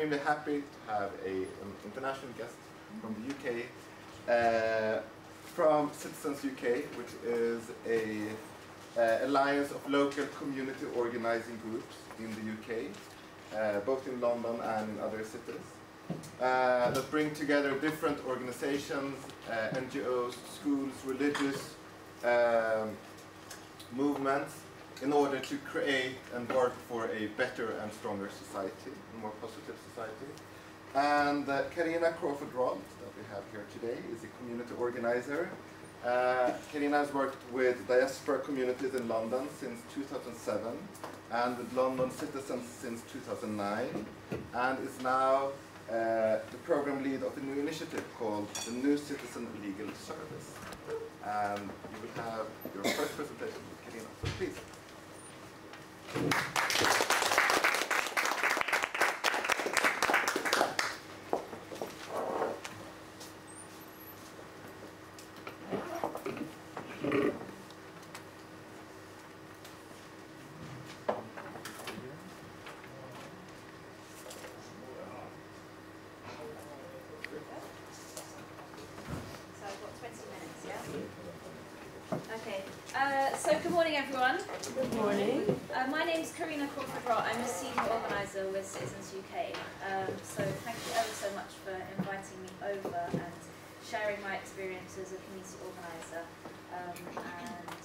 extremely happy to have an international guest from the UK, from Citzens UK, which is a alliance of local community organizing groups in the UK, both in London and in other cities, that bring together different organizations, NGOs, schools, religious movements, in order to create and work for a better and stronger society, a more positive society. And Carina Crawford Rolt, that we have here today, is a community organizer. Carina has worked with diaspora communities in London since 2007 and with London Citzens since 2009, and is now the program lead of a new initiative called the New Citizen Legal Service. And you will have your first presentation with Carina, so please. So good morning, everyone. Good morning. My name is Carina Crawford Rolt. I'm a senior organiser with Citzens UK. So thank you ever so much for inviting me over and sharing my experience as a community organiser and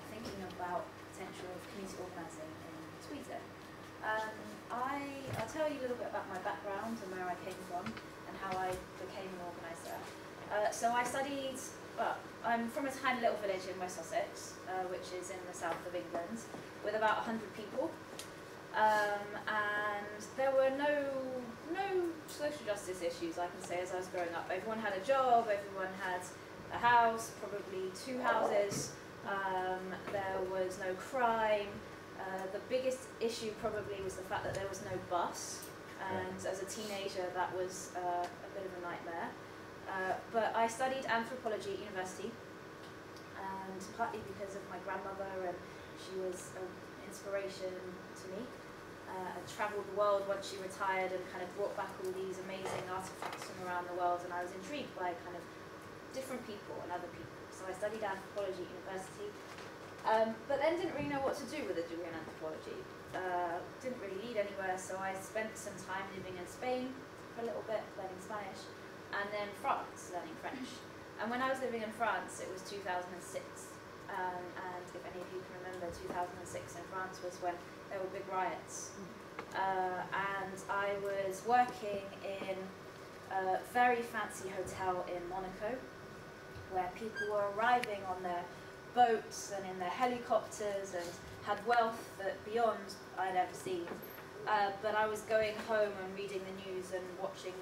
thinking about potential of community organising in Sweden. I'll tell you a little bit about my background and where I came from and how I became an organiser. So I studied. Well, I'm from a tiny little village in West Sussex, which is in the south of England, with about 100 people. And there were no social justice issues, I can say, as I was growing up. Everyone had a job, everyone had a house, probably 2 houses. There was no crime. The biggest issue probably was the fact that there was no bus. And as a teenager, that was a bit of a nightmare. But I studied anthropology at university, and partly because of my grandmother, and she was an inspiration to me. I travelled the world once she retired and kind of brought back all these amazing artefacts from around the world, and I was intrigued by kind of different people and other people. So I studied anthropology at university, but then didn't really know what to do with a degree in anthropology. Didn't really lead anywhere, so I spent some time living in Spain for a little bit, learning Spanish. And then France, learning French. And when I was living in France, it was 2006. And if any of you can remember, 2006 in France was when there were big riots. And I was working in a very fancy hotel in Monaco, where people were arriving on their boats and in their helicopters and had wealth that beyond I'd ever seen. But I was going home and reading the news and watching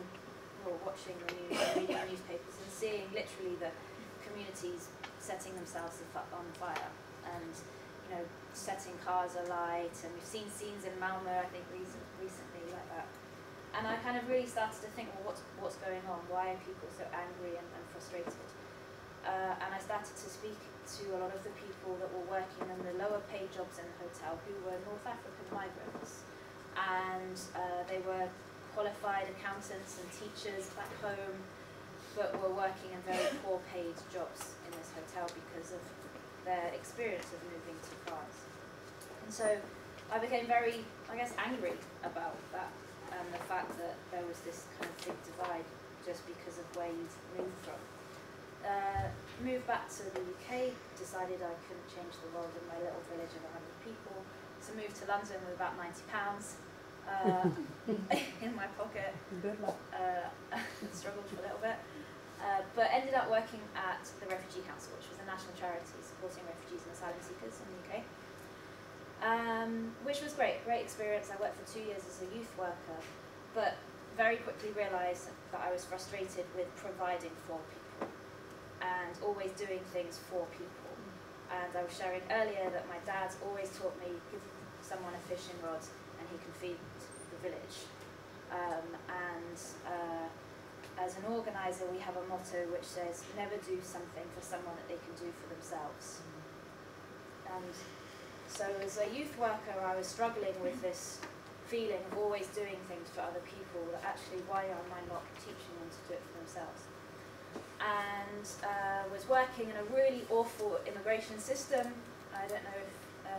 the news and reading the newspapers and seeing literally the communities setting themselves on fire and, you know, setting cars alight. And we've seen scenes in Malmö, I think, recently like that. And I kind of really started to think, well, what's going on? Why are people so angry and frustrated? And I started to speak to a lot of the people that were working in the lower paid jobs in the hotel, who were North African migrants. And they were qualified accountants and teachers back home, but were working in very poor paid jobs in this hotel because of their experience of moving to France. And so I became very, I guess, angry about that and the fact that there was this kind of big divide just because of where you'd moved from. Moved back to the UK, decided I couldn't change the world in my little village of 100 people, so moved to London with about £90 in my pocket. Good luck. Struggled for a little bit, but ended up working at the Refugee Council, which was a national charity supporting refugees and asylum seekers in the UK, which was great experience. I worked for 2 years as a youth worker, but very quickly realised that I was frustrated with providing for people and always doing things for people. And I was sharing earlier that my dad's always taught me, give someone a fishing rod and he can feed the village. As an organiser, we have a motto which says, never do something for someone that they can do for themselves. And so as a youth worker, I was struggling with this feeling of always doing things for other people, that actually why am I not teaching them to do it for themselves? And was working in a really awful immigration system. I don't know if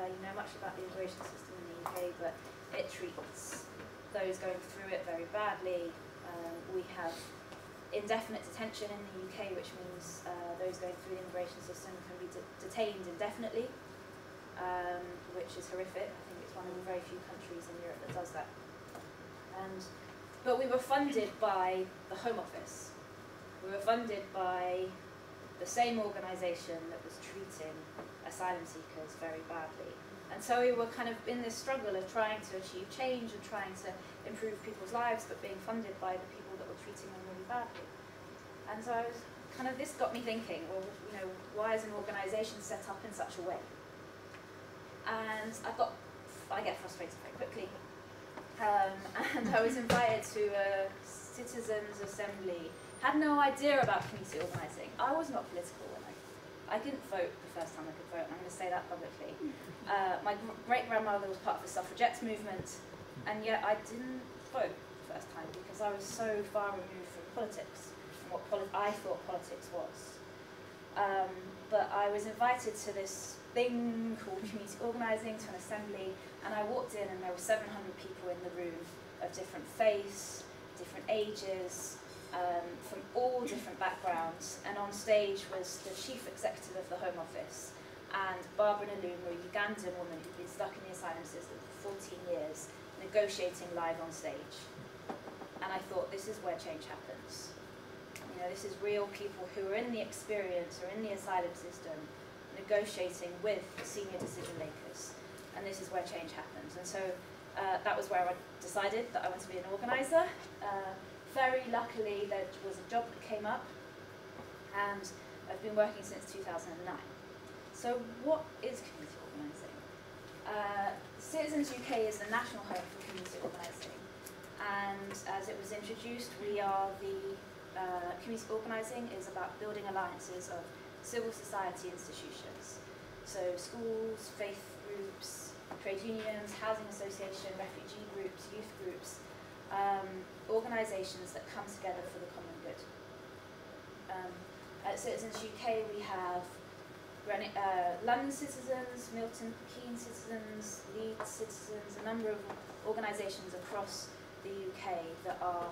you know much about the immigration system in the UK, but it treats those going through it very badly. We have indefinite detention in the UK, which means those going through the immigration system can be detained indefinitely, which is horrific. I think it's one of the very few countries in Europe that does that. But we were funded by the Home Office. We were funded by the same organisation that was treating asylum seekers very badly. And so we were kind of in this struggle of trying to achieve change and trying to improve people's lives, but being funded by the people that were treating them really badly. And so I was kind of, this got me thinking, well, you know, why is an organisation set up in such a way? And I get frustrated very quickly. And I was invited to a citizens' assembly. Had no idea about community organising. I was not political when I didn't vote the first time I could vote. I'm going to say that publicly. My great-grandmother was part of the suffragettes movement, and yet I didn't vote the first time because I was so far removed from politics and what I thought politics was. But I was invited to this thing called community organising, to an assembly, and I walked in and there were 700 people in the room of different faiths, different ages, from all different backgrounds, and on stage was the chief executive of the Home Office and Barbara Naluma, a Ugandan woman who'd been stuck in the asylum system for 14 years, negotiating live on stage. And I thought, this is where change happens. You know, this is real people who are in the experience or in the asylum system negotiating with the senior decision makers, and this is where change happens. And so that was where I decided that I wanted to be an organiser. Very luckily, there was a job that came up, and I've been working since 2009. So what is community organising? Citzens UK is the national hub for community organising, and as it was introduced, we are the community organising is about building alliances of civil society institutions. So schools, faith groups, trade unions, housing association, refugee groups, youth groups, organisations that come together for the common good. At Citzens UK we have London Citizens, Milton Keynes Citizens, Leeds Citizens, a number of organisations across the UK that are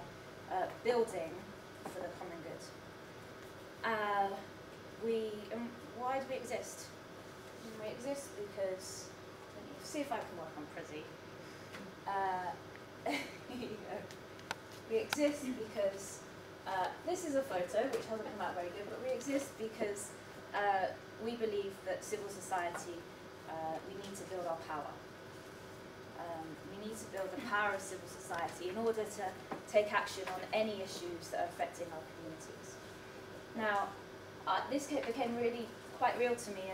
building for the common good. Why do we exist? We exist because, let me see if I can work on Prezi. Here you go. We exist because, this is a photo which hasn't come out very good, but we exist because we believe that civil society, we need to build our power. We need to build the power of civil society in order to take action on any issues that are affecting our communities. Now, this became really quite real to me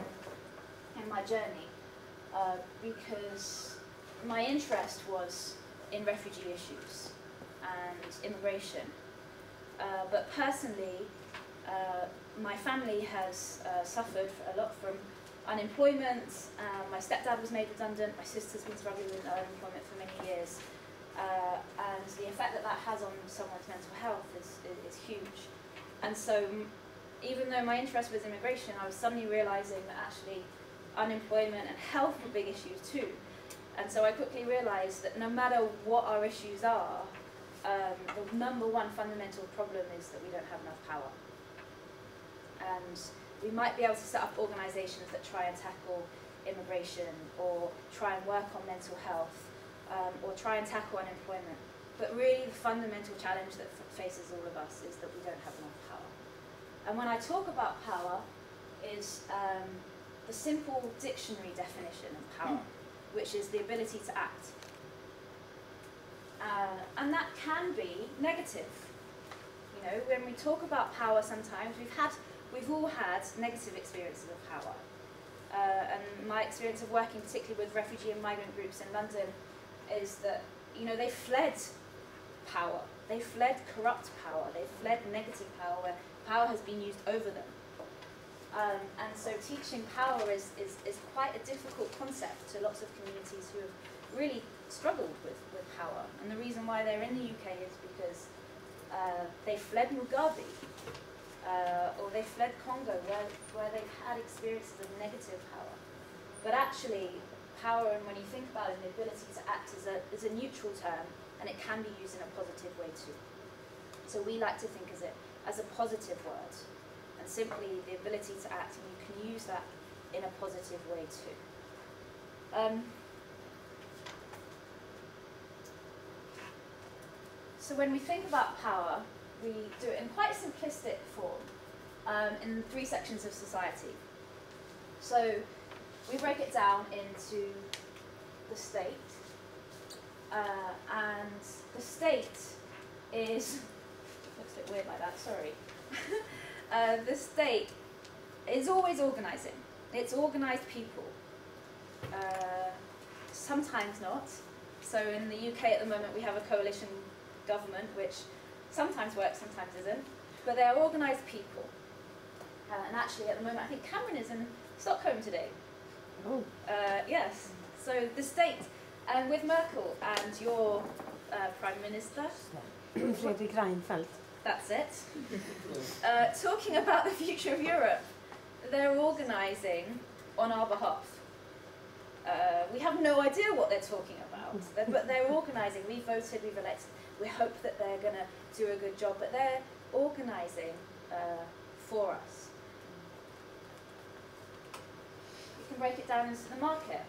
in my journey because my interest was in refugee issues and immigration. But personally, my family has suffered a lot from unemployment. My stepdad was made redundant. My sister's been struggling with unemployment for many years. And the effect that that has on someone's mental health is huge. And so even though my interest was immigration, I was suddenly realising that actually unemployment and health were big issues too. And so I quickly realised that no matter what our issues are, the number one fundamental problem is that we don't have enough power. And we might be able to set up organisations that try and tackle immigration or try and work on mental health or try and tackle unemployment. But really the fundamental challenge that faces all of us is that we don't have enough power. And when I talk about power is the simple dictionary definition of power, which is the ability to act. And that can be negative. You know, when we talk about power sometimes, we've all had negative experiences of power. And my experience of working particularly with refugee and migrant groups in London is that, you know, they fled power. They fled corrupt power. They fled negative power where power has been used over them. And so teaching power is quite a difficult concept to lots of communities who have really struggled with power. And the reason why they're in the UK is because they fled Mugabe, or they fled Congo, where they've had experiences of negative power. But actually, power, and when you think about it, the ability to act is a neutral term, and it can be used in a positive way too. So we like to think of it as a positive word, and simply the ability to act, and you can use that in a positive way too. So when we think about power, we do it in quite a simplistic form, in 3 sections of society. So we break it down into the state, and the state is, looks a bit weird like that, sorry. The state is always organising. It's organised people. Sometimes not. So in the UK at the moment we have a coalition government, which sometimes works, sometimes isn't. But they're organised people. And actually at the moment I think Cameron is in Stockholm today. Oh. Yes. So the state, and with Merkel and your Prime Minister. Fredrik Reinfeldt. That's it. Talking about the future of Europe. They're organising on our behalf. We have no idea what they're talking about, but they're organising. We voted, we've elected. We hope that they're going to do a good job, but they're organising for us. You can break it down into the market.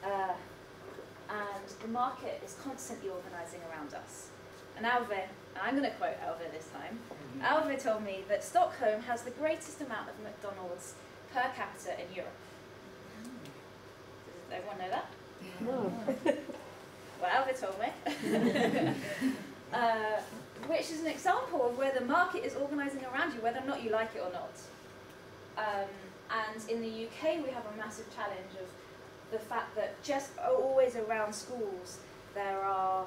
And the market is constantly organising around us. And Alve, and I'm going to quote Alve this time, Alve told me that Stockholm has the greatest amount of McDonald's per capita in Europe. Does everyone know that? No. Well, Alve told me. Which is an example of where the market is organising around you, whether or not you like it or not. And in the UK, we have a massive challenge of the fact that just always around schools, there are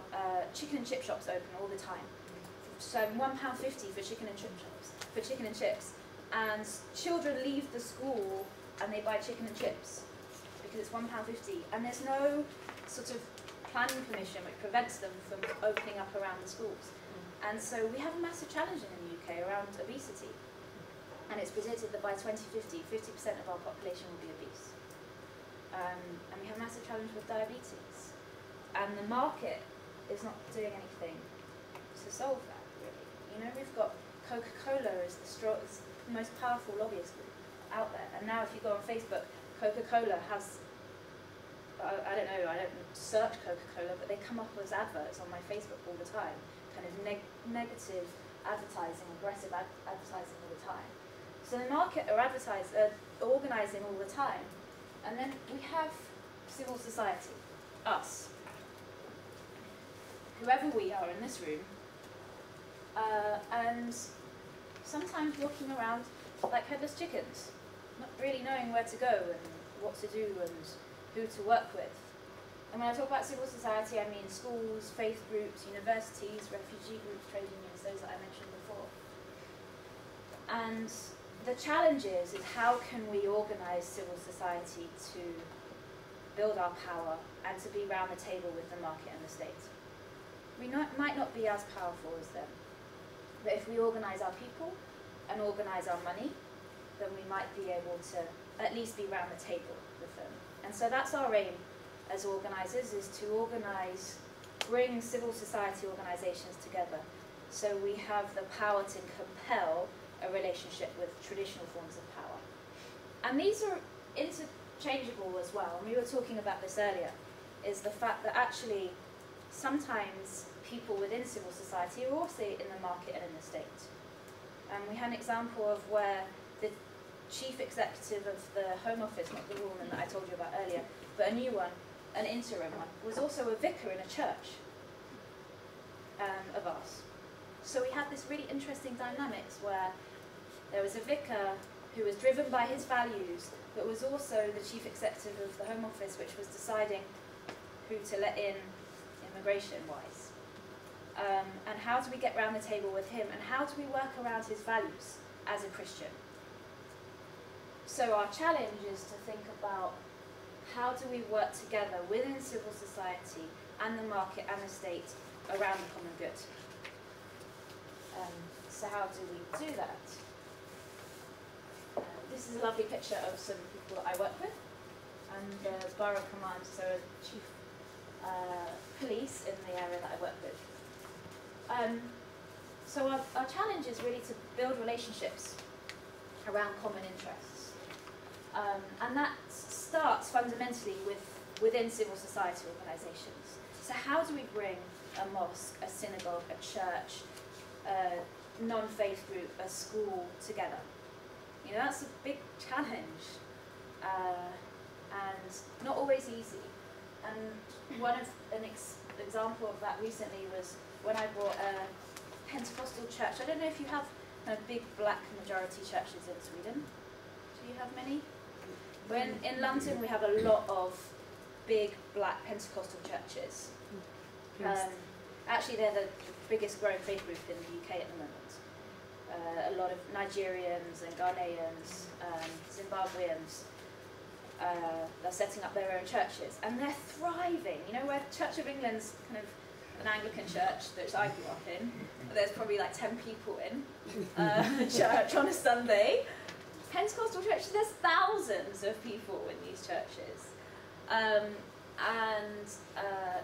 chicken and chip shops open all the time. So £1.50 for chicken and chip shops, for chicken and chips. And children leave the school and they buy chicken and chips because it's £1.50. And there's no sort of planning permission which prevents them from opening up around the schools. And so we have a massive challenge in the UK around obesity. And it's predicted that by 2050, 50% of our population will be obese. And we have a massive challenge with diabetes. And the market is not doing anything to solve that, really. You know, we've got Coca-Cola as the most powerful lobbyist group out there. And now if you go on Facebook, Coca-Cola has, I don't know, I don't search Coca-Cola, but they come up as adverts on my Facebook all the time. Kind of negative advertising, aggressive advertising all the time. So the market are organising all the time. And then we have civil society, us, whoever we are in this room, and sometimes walking around like headless chickens, not really knowing where to go and what to do and who to work with. And when I talk about civil society, I mean schools, faith groups, universities, refugee groups, trade unions, those that I mentioned before. And the challenge is how can we organise civil society to build our power and to be round the table with the market and the state. We might not be as powerful as them, but if we organise our people and organise our money, then we might be able to at least be round the table with them. And so that's our aim as organisers, is to bring civil society organisations together so we have the power to compel a relationship with traditional forms of power. And these are interchangeable as well, and we were talking about this earlier, is the fact that actually sometimes people within civil society are also in the market and in the state. And we had an example of where the chief executive of the Home Office, not the woman that I told you about earlier, but a new one, an interim one, was also a vicar in a church of ours. So we had this really interesting dynamics where there was a vicar who was driven by his values, but was also the chief executive of the Home Office, which was deciding who to let in immigration-wise. And how do we get round the table with him, and how do we work around his values as a Christian? So our challenge is to think about how do we work together within civil society and the market and the state around the common good? So how do we do that? This is a lovely picture of some people that I work with, and the borough command, so chief police in the area that I work with. So our challenge is really to build relationships around common interests. And that starts fundamentally within civil society organisations. So how do we bring a mosque, a synagogue, a church, a non-faith group, a school together? You know, that's a big challenge, and not always easy. And an example of that recently was when I brought a Pentecostal church. I don't know if you have kind of big black majority churches in Sweden. Do you have many? In London we have a lot of big black Pentecostal churches. Actually they're the biggest growing faith group in the UK at the moment. A lot of Nigerians and Ghanaians, Zimbabweans, they're setting up their own churches, and they're thriving. You know, where Church of England's kind of an Anglican church, which I grew up in, there's probably like 10 people in church on a Sunday. Pentecostal churches, there's thousands of people in these churches.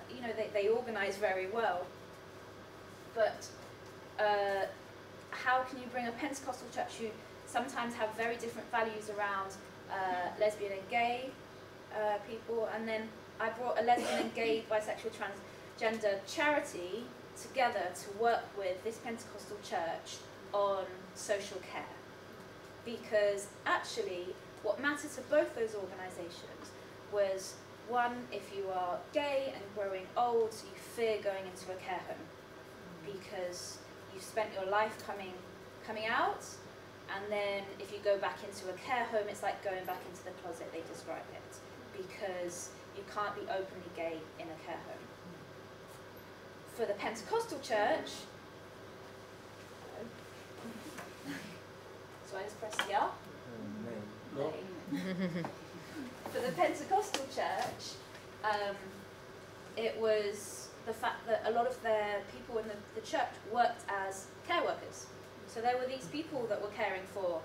You know, they organise very well. But how can you bring a Pentecostal church who sometimes have very different values around lesbian and gay people, and then I brought a lesbian and gay, bisexual, transgender charity together to work with this Pentecostal church on social care. Because actually what mattered to both those organisations was, one, if you are gay and growing old, you fear going into a care home because you spent your life coming out, and then if you go back into a care home, it's like going back into the closet, they describe it, because you can't be openly gay in a care home. For the Pentecostal church, so I just press yeah? No. For the Pentecostal church, it was the fact that a lot of their people in the church worked as care workers. So there were these people that were caring for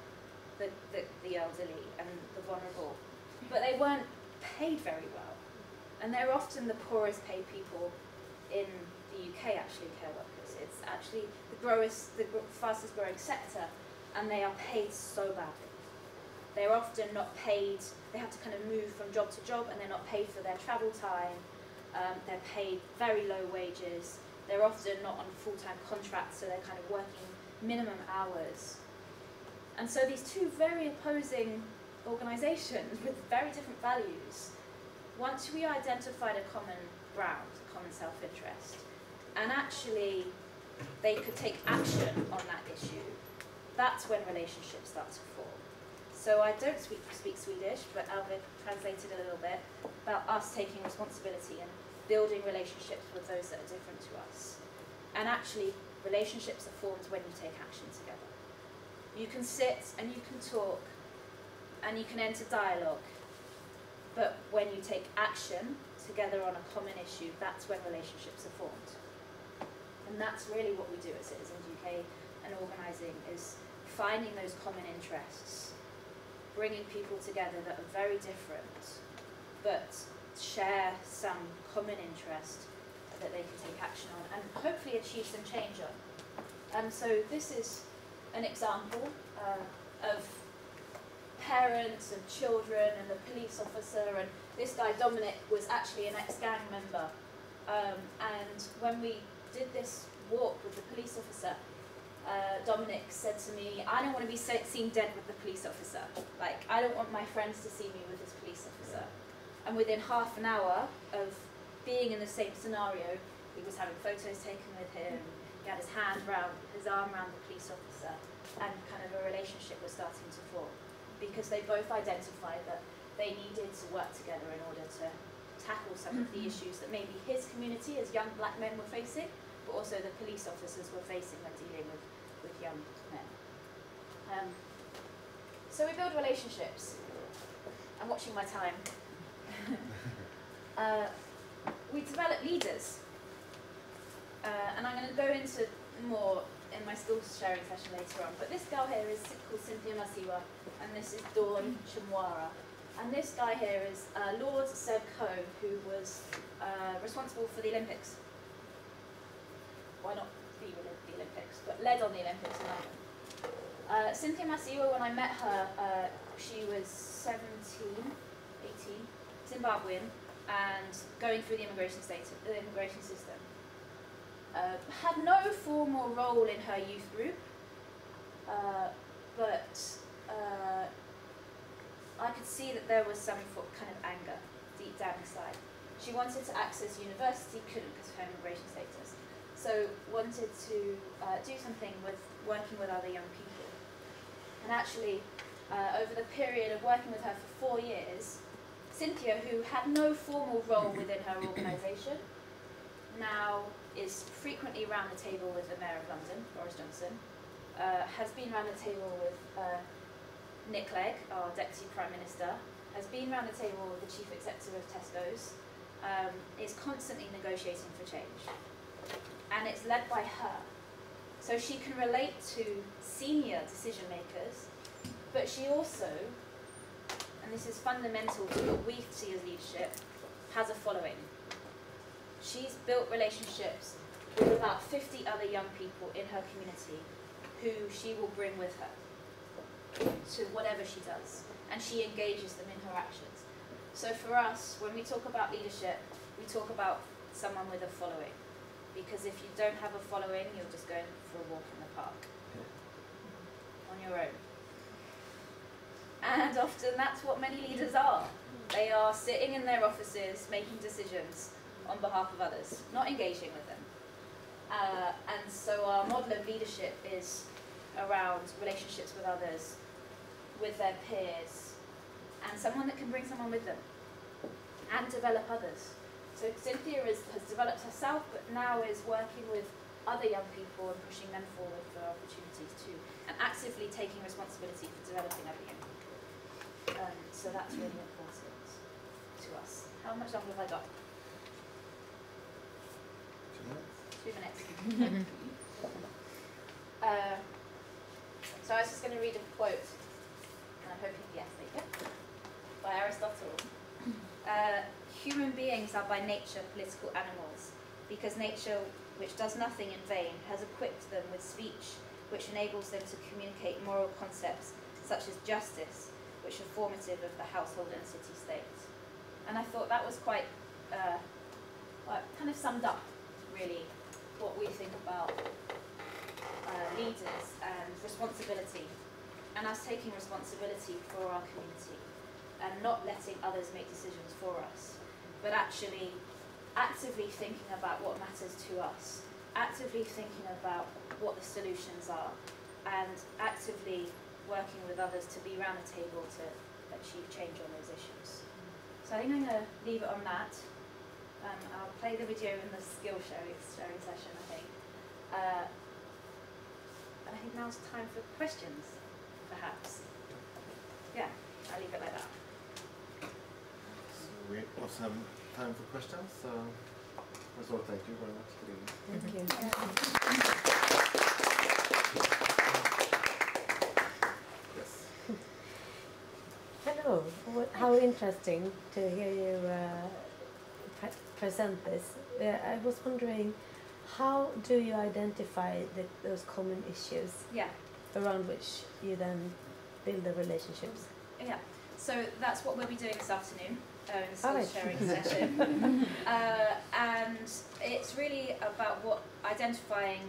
the elderly and the vulnerable, but they weren't paid very well. And they're often the poorest paid people in the UK, actually, care workers. It's actually the fastest growing sector, and they are paid so badly. They're often not paid, they have to kind of move from job to job, and they're not paid for their travel time. They're paid very low wages. They're often not on full-time contracts, so they're kind of working minimum hours. And so these two very opposing organisations with very different values, once we identified a common ground, a common self-interest, and actually they could take action on that issue, that's when relationships start to form. So I don't speak Swedish, but Albert translated a little bit about us taking responsibility and building relationships with those that are different to us. And actually, relationships are formed when you take action together. You can sit and you can talk and you can enter dialogue, but when you take action together on a common issue, that's when relationships are formed. And that's really what we do at Citzens UK and organising, is finding those common interests, bringing people together that are very different, but share some common interest that they can take action on and hopefully achieve some change on. So this is an example of parents and children and the police officer, and this guy Dominic was actually an ex-gang member, and when we did this walk with the police officer, Dominic said to me, I don't want to be seen dead with the police officer. Like, I don't want my friends to see me with this police officer. And within half an hour of being in the same scenario, he was having photos taken with him, he had his arm around the police officer, and kind of a relationship was starting to form, because they both identified that they needed to work together in order to tackle some of the issues that maybe his community as young black men were facing, but also the police officers were facing when dealing with young men. So we build relationships. I'm watching my time. we develop leaders. And I'm going to go into more in my skills sharing session later on. But this girl here is called Cynthia Masiwa, and this is Dawn Chimwara. And this guy here is Lord Seb Coe, who was responsible for the Olympics. Why not the Olympics, but led on the Olympics in London. Cynthia Masiwa, when I met her, she was 17, 18, Zimbabwean, and going through the immigration system. Had no formal role in her youth group, but I could see that there was some kind of anger deep down inside. She wanted to access university, couldn't because of her immigration status. So wanted to do something with working with other young people. And actually, over the period of working with her for 4 years, Cynthia, who had no formal role within her organisation, now is frequently around the table with the Mayor of London, Boris Johnson, has been around the table with Nick Clegg, our Deputy Prime Minister, has been around the table with the Chief Executive of Tesco's, is constantly negotiating for change. And it's led by her. So she can relate to senior decision makers, but she also, and this is fundamental to what we see as leadership, has a following. She's built relationships with about 50 other young people in her community who she will bring with her to whatever she does, and she engages them in her actions. So for us, when we talk about leadership, we talk about someone with a following, because if you don't have a following, you're just going for a walk in the park on your own. And often that's what many leaders are. They are sitting in their offices making decisions on behalf of others, not engaging with them. And so our model of leadership is around relationships with others, with their peers, and someone that can bring someone with them, and develop others. So Cynthia has developed herself, but now is working with other young people and pushing them forward for opportunities too, and actively taking responsibility for developing other young people. So that's really important to us. How much longer have I got? 2 minutes. So I was just going to read a quote, and I'm hoping, yes, there you go, by Aristotle. Human beings are by nature political animals, because nature, which does nothing in vain, has equipped them with speech, which enables them to communicate moral concepts such as justice, which are formative of the household and city-state. And I thought that was quite, kind of summed up, really, what we think about leaders and responsibility, and us taking responsibility for our community, and not letting others make decisions for us, but actually actively thinking about what matters to us, actively thinking about what the solutions are, and actively working with others to be around the table to achieve change on those issues. So I think I'm going to leave it on that. I'll play the video in the skill sharing session, I think. And I think now's time for questions, perhaps. Yeah, I'll leave it like that. So we also have time for questions. So first of all, thank you very much, Carina. Thank you. Yes. Hello. How interesting to hear you present this. I was wondering, how do you identify those common issues around which you then build the relationships? Yeah, so that's what we'll be doing this afternoon in the skills sharing session. And it's really about identifying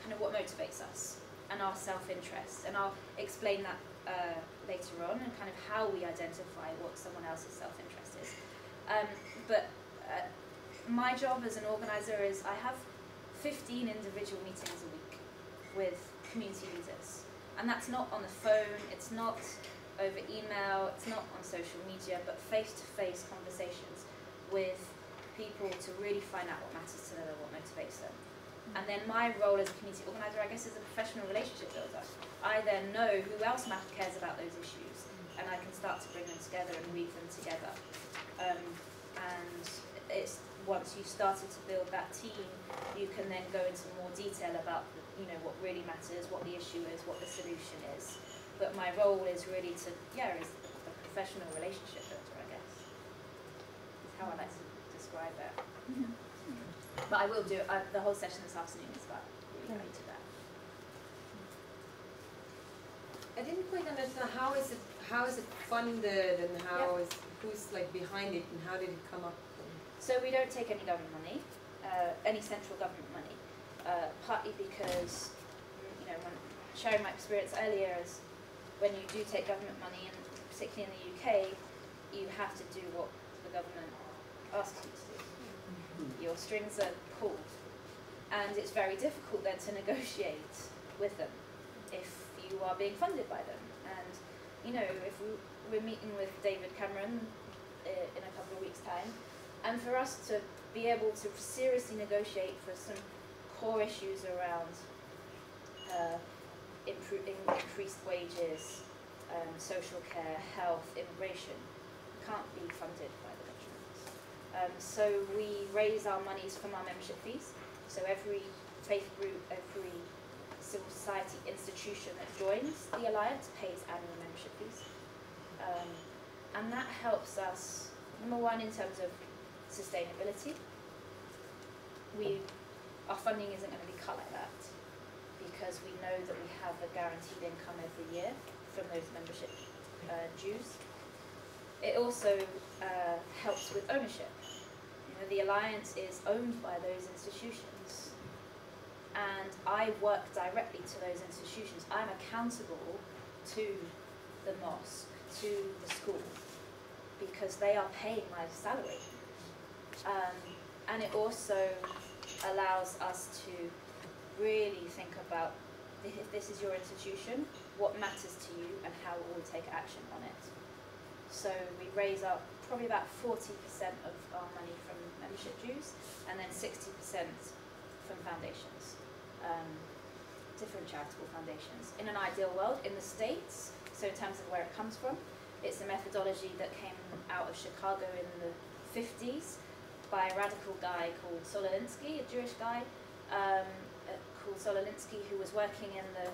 kind of what motivates us and our self-interest. And I'll explain that later on, and kind of how we identify what someone else's self-interest is. But my job as an organiser is I have 15 individual meetings a week with community leaders. And that's not on the phone, it's not over email, it's not on social media, but face-to-face conversations with people to really find out what matters to them and what motivates them. And then my role as a community organiser, I guess, is a professional relationship builder. I then know who else cares about those issues, and I can start to bring them together and weave them together. and it's once you started to build that team, you can then go into more detail about what really matters, what the issue is, what the solution is. But my role is really to is a professional relationship builder, I guess. Is how I like to describe it. But I will do the whole session this afternoon is about really to that. I didn't quite understand how is it funded and who's like behind it and how did it come up? So we don't take any government money, any central government money, partly because when sharing my experience earlier is when you do take government money, and particularly in the UK, you have to do what the government asks you to do. Your strings are pulled, and it's very difficult then to negotiate with them if you are being funded by them. And if we're meeting with David Cameron in a couple of weeks' time, and for us to be able to seriously negotiate for some core issues around increased wages, social care, health, immigration, can't be funded by the government. So we raise our monies from our membership fees. So every faith group, every civil society institution that joins the Alliance pays annual membership fees. And that helps us, number one, in terms of sustainability. Our funding isn't going to be cut like that because we know that we have a guaranteed income every year from those membership dues. It also helps with ownership. The Alliance is owned by those institutions, and I work directly to those institutions. I'm accountable to the mosque, to the school, because they are paying my salary. And it also allows us to really think about, if this is your institution, what matters to you and how will we take action on it. So we raise up probably about 40% of our money from membership dues, and then 60% from foundations, different charitable foundations. In an ideal world, in the States, so in terms of where it comes from, it's a methodology that came out of Chicago in the 50s by a radical guy called Sololinsky, a Jewish guy called Sololinsky, who was working in the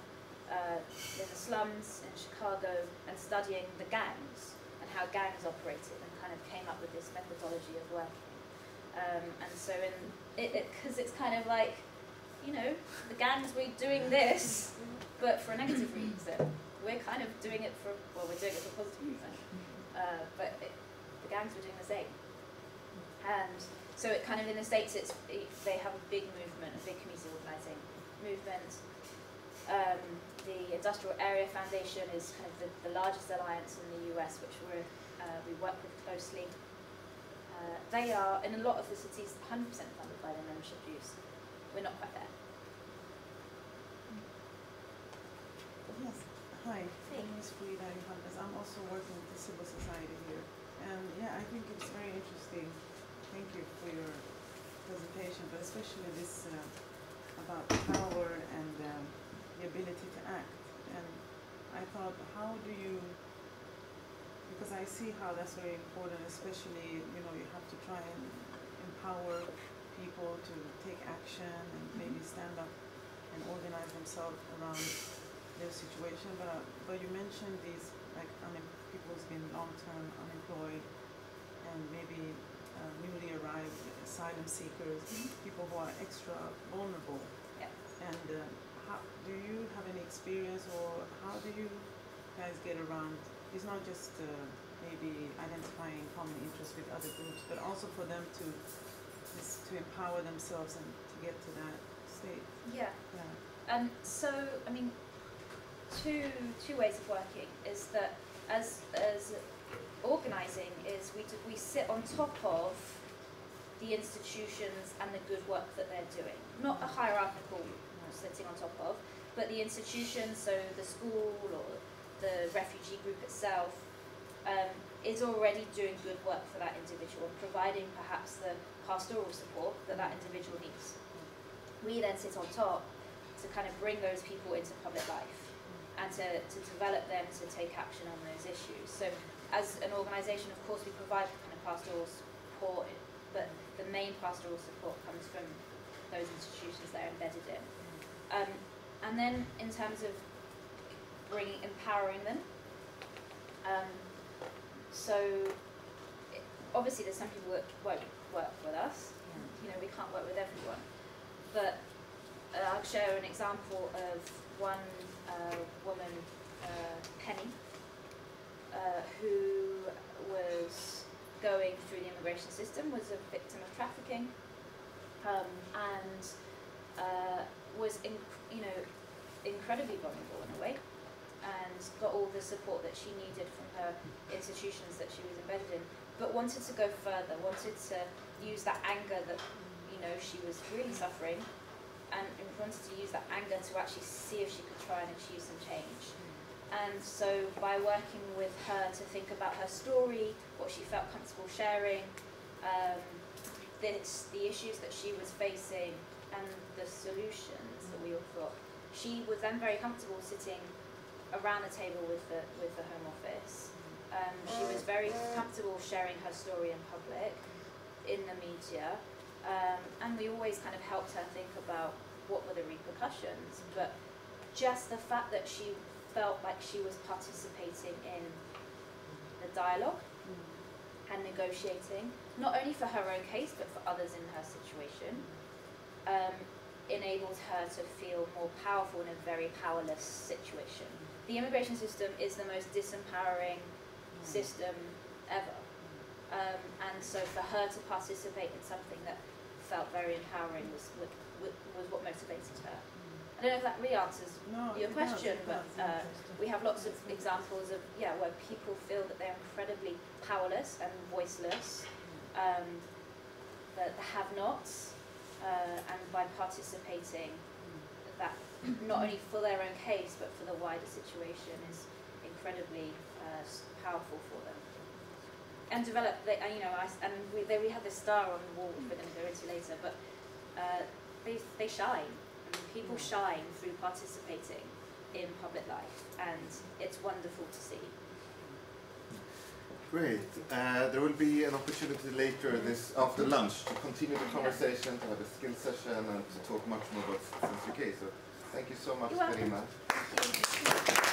slums in Chicago and studying the gangs and how gangs operated, and kind of came up with this methodology of working. And so because it's kind of like, the gangs, we're doing this, but for a negative reason. We're kind of doing it we're doing it for a positive reason. But the gangs were doing the same. And so it kind of, in the States, they have a big movement, a big community organising movement. The Industrial Area Foundation is kind of the largest alliance in the US, which we work with closely. They are, in a lot of the cities, 100% funded by their membership dues. We're not quite there. Yes. Hi, my name is Frida Johannes. I'm also working with the civil society here. And I think it's very interesting. Thank you for your presentation, but especially this about power and the ability to act. And I thought, how do you, because I see how that's very important, especially, you have to try and empower people to take action and maybe stand up and organize themselves around their situation. But you mentioned these, people who's been long-term unemployed and maybe newly arrived asylum seekers, people who are extra vulnerable. Yeah. And do you have any experience, or how do you guys get around? It's not just maybe identifying common interests with other groups, but also for them to empower themselves and to get to that state. Yeah. So, two ways of working is that as organising is we sit on top of the institutions and the good work that they're doing. Not a hierarchical sitting on top of, but the institutions, so the school or the refugee group itself, is already doing good work for that individual and providing perhaps the pastoral support that individual needs. We then sit on top to kind of bring those people into public life and to develop them to take action on those issues. So as an organisation, of course, we provide kind of pastoral support support, but the main pastoral support comes from those institutions they're embedded in. And then in terms of empowering them, obviously there's some people that won't work with us. You know, we can't work with everyone. But I'll share an example of one woman, Penny, who was going through the immigration system, was a victim of trafficking, and was incredibly vulnerable in a way, and got all the support that she needed from her institutions that she was embedded in, but wanted to go further, wanted to use that anger that she was really suffering, and wanted to use that anger to actually see if she could try and achieve some change. And so by working with her to think about her story, what she felt comfortable sharing, the issues that she was facing and the solutions that we all thought, she was then very comfortable sitting around the table with the Home Office. She was very comfortable sharing her story in public, in the media, and we always kind of helped her think about what were the repercussions, but just the fact that she felt like she was participating in the dialogue and negotiating, not only for her own case but for others in her situation, enabled her to feel more powerful in a very powerless situation. The immigration system is the most disempowering system ever, and so for her to participate in something that felt very empowering was what motivated her. I don't know if that really answers your question, but we have lots of examples of where people feel that they're incredibly powerless and voiceless, the have-nots, and by participating, that not only for their own case but for the wider situation is incredibly powerful for them. And develop, we have this star on the wall which we're going to go into later, but they shine. I mean, people shine through participating in public life, and it's wonderful to see. Great. There will be an opportunity later after lunch to continue the conversation, to have a skill session, and to talk much more about Citzens UK. So thank you so much, Carina. Thank you.